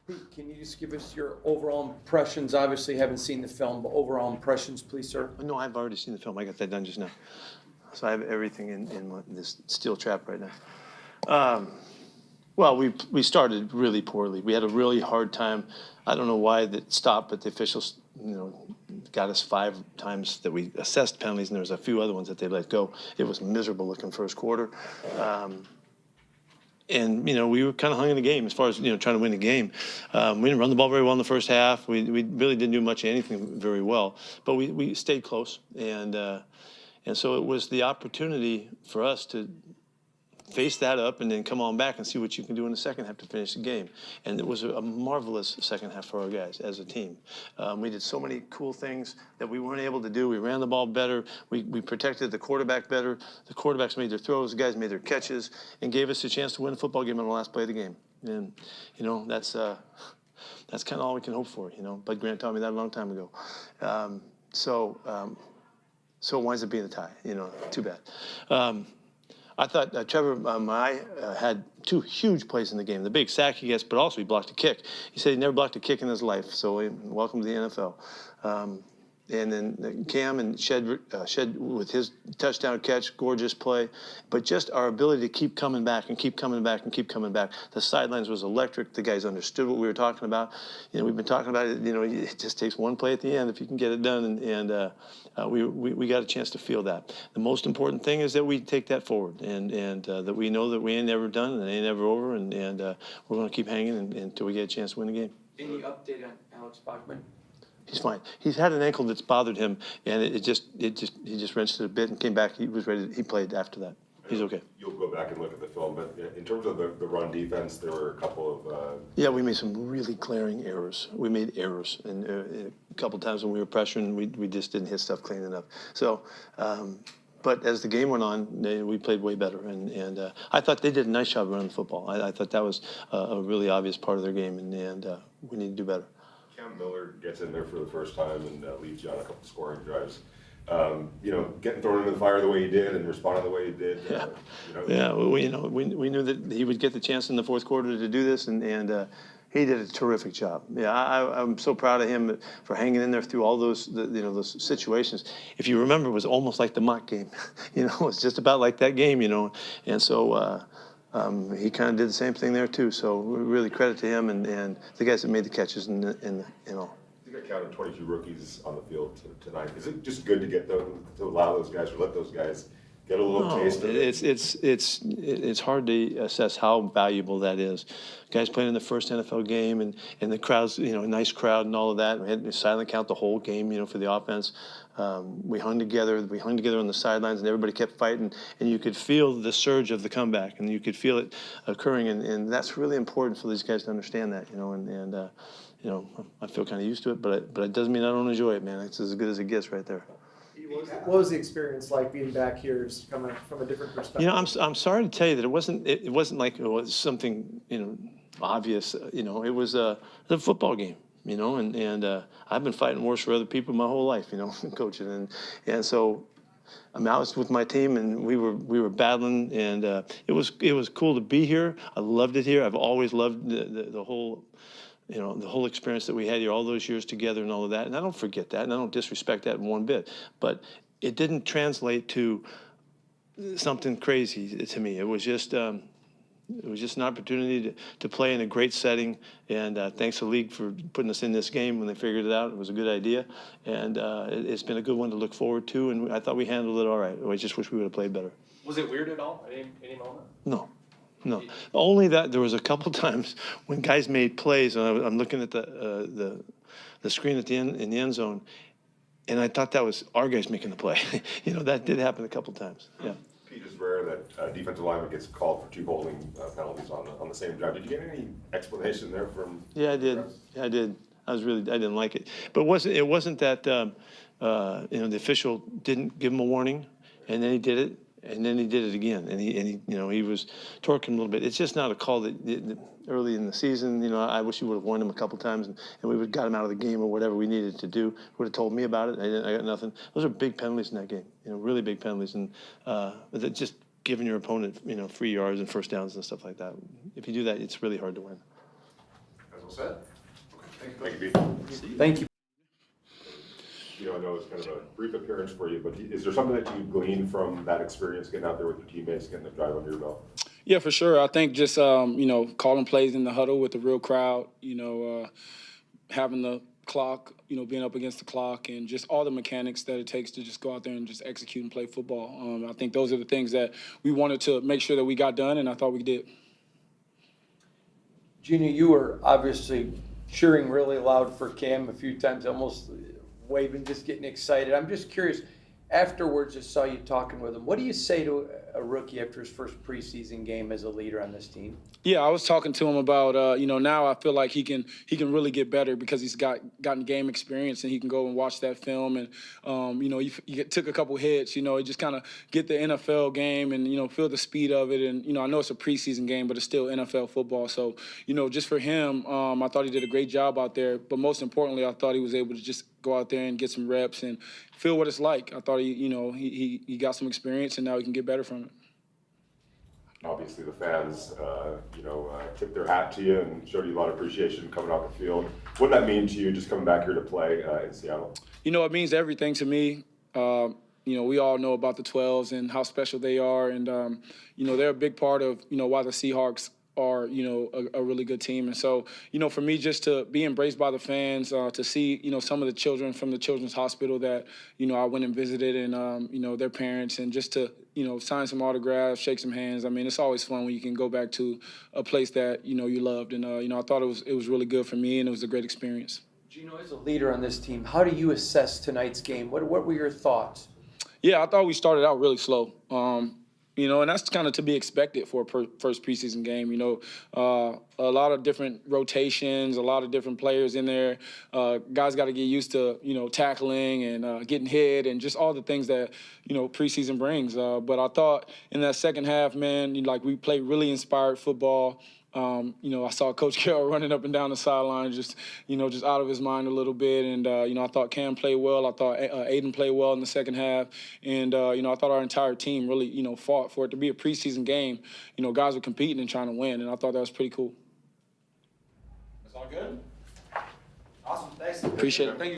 Pete, can you just give us your overall impressions? Obviously, haven't seen the film, but overall impressions, please, sir. No, I've already seen the film. I got that done just now. So I have everything in this steel trap right now. Well, we started really poorly. We had a really hard time. I don't know why that stopped, but the officials, got us 5 times that we assessed penalties, and there was a few other ones that they let go. It was miserable looking first quarter. And, we were kind of hung in the game as far as, trying to win the game. We didn't run the ball very well in the first half. We really didn't do much of anything very well. But we stayed close. And so it was the opportunity for us to face that up and then come on back and see what you can do in the second half to finish the game. And it was a marvelous second half for our guys as a team. We did so many cool things that we weren't able to do. We ran the ball better. We protected the quarterback better. The quarterbacks made their throws. The guys made their catches and gave us a chance to win a football game on the last play of the game. And, that's kind of all we can hope for, Bud Grant taught me that a long time ago. So it winds up being a tie, too bad. I thought Trevor had 2 huge plays in the game. The big sack he gets, but also he blocked a kick. He said he never blocked a kick in his life, so welcome to the NFL. And then Cam and Shed with his touchdown catch, gorgeous play. But just our ability to keep coming back and keep coming back and keep coming back. The sidelines was electric. The guys understood what we were talking about. We've been talking about it. It just takes one play at the end if you can get it done. And we got a chance to feel that. The most important thing is that we take that forward and that we know that we ain't never done and it ain't never over. And we're going to keep hanging until we get a chance to win the game. Any update on Alex Bachman? He's fine. He's had an ankle that's bothered him, and he just wrenched it a bit and came back. He was ready. He played after that. He's okay. You'll go back and look at the film, but in terms of the run defense, there were a couple of... Yeah, we made some really glaring errors. We made errors, and a couple times when we were pressuring, we just didn't hit stuff clean enough. So, but as the game went on, we played way better, and I thought they did a nice job running the football. I thought that was a really obvious part of their game, and we need to do better. Cam Miller gets in there for the first time and leads you on a couple scoring drives. Getting thrown into the fire the way he did and responding the way he did. Yeah, we knew that he would get the chance in the fourth quarter to do this, and he did a terrific job. Yeah, I'm so proud of him for hanging in there through all those those situations. If you remember, it was almost like the mock game. It's just about like that game. And so. He kind of did the same thing there too. So really credit to him and the guys that made the catches and. I think I counted 22 rookies on the field tonight. Is it just good to get to allow those guys or let those guys get a little taste of it? It's hard to assess how valuable that is. Guys playing in the first NFL game and the crowds, a nice crowd and all of that. We had to silent count the whole game, for the offense. We hung together. We hung together on the sidelines, and everybody kept fighting. And you could feel the surge of the comeback, and you could feel it occurring. And that's really important for these guys to understand that, I feel kind of used to it, but it doesn't mean I don't enjoy it, man. It's as good as it gets right there. What was the experience like being back here, just coming from a different perspective? I'm sorry to tell you that it wasn't like it was something obvious. It was a football game. And I've been fighting wars for other people my whole life, coaching, and so I was with my team and we were battling, and it was cool to be here. I loved it here. I've always loved the whole. The whole experience that we had here all those years together and all of that. And I don't forget that, and I don't disrespect that one bit. But it didn't translate to something crazy to me. It was just an opportunity to play in a great setting. And thanks to the league for putting us in this game when they figured it out. It was a good idea. And it's been a good one to look forward to. And I thought we handled it all right. I just wish we would have played better. Was it weird at all at any moment? No, only that there was a couple times when guys made plays, and I'm looking at the screen at the in the end zone, and I thought that was our guys making the play. That did happen a couple times. Yeah. Pete, it's rare that a defensive lineman gets called for 2 holding penalties on the same drive. Did you get any explanation there from? Yeah, I did. Yeah, I did. I didn't like it, but it wasn't that the official didn't give him a warning, and then he did it. And then he did it again, and he was torquing a little bit. It's just not a call that early in the season. I wish he would have warned him a couple times, and we would have got him out of the game or whatever we needed to do. Would have told me about it. I got nothing. Those are big penalties in that game. Really big penalties, and just giving your opponent free yards and first downs and stuff like that. If you do that, it's really hard to win. As a All set? Okay. Thank you, Pete. Thank you. I know it's kind of a brief appearance for you, but is there something that you gleaned from that experience, getting out there with your teammates, getting the drive under your belt? Yeah, for sure. I think just, calling plays in the huddle with the real crowd, having the clock, being up against the clock, and just all the mechanics that it takes to just go out there and just execute and play football. I think those are the things that we wanted to make sure that we got done, and I thought we did. Geno, you were obviously cheering really loud for Cam a few times, almost waving, just getting excited. I'm just curious, afterwards I saw you talking with him. What do you say to a rookie after his first preseason game as a leader on this team? Yeah, I was talking to him about, now I feel like he can really get better because he's gotten game experience and he can go and watch that film and, you took a couple hits, you just kind of get the NFL game and, feel the speed of it. And, I know it's a preseason game, but it's still NFL football. So, just for him, I thought he did a great job out there. But most importantly, I thought he was able to just go out there and get some reps and feel what it's like. I thought he got some experience and now he can get better from it. Obviously, the fans, tipped their hat to you and showed you a lot of appreciation coming off the field. What did that mean to you, just coming back here to play in Seattle? It means everything to me. We all know about the 12s and how special they are, and they're a big part of why the Seahawks are a really good team. And so for me, just to be embraced by the fans, to see some of the children from the Children's Hospital that I went and visited, and their parents, and just to sign some autographs, shake some hands. I mean, it's always fun when you can go back to a place that you loved, and I thought it was really good for me, and it was a great experience. Geno, as a leader on this team, how do you assess tonight's game? What were your thoughts? Yeah, I thought we started out really slow. And that's kind of to be expected for a first preseason game. A lot of different rotations, a lot of different players in there. Guys got to get used to, tackling and getting hit and just all the things that, preseason brings. But I thought in that second half, man, we played really inspired football. I saw Coach Carroll running up and down the sideline, just out of his mind a little bit. And, I thought Cam played well. I thought Aiden played well in the second half. And, I thought our entire team really, fought for it to be a preseason game. Guys were competing and trying to win. And I thought that was pretty cool. That's all good? Awesome, thanks. Appreciate it. Thank you.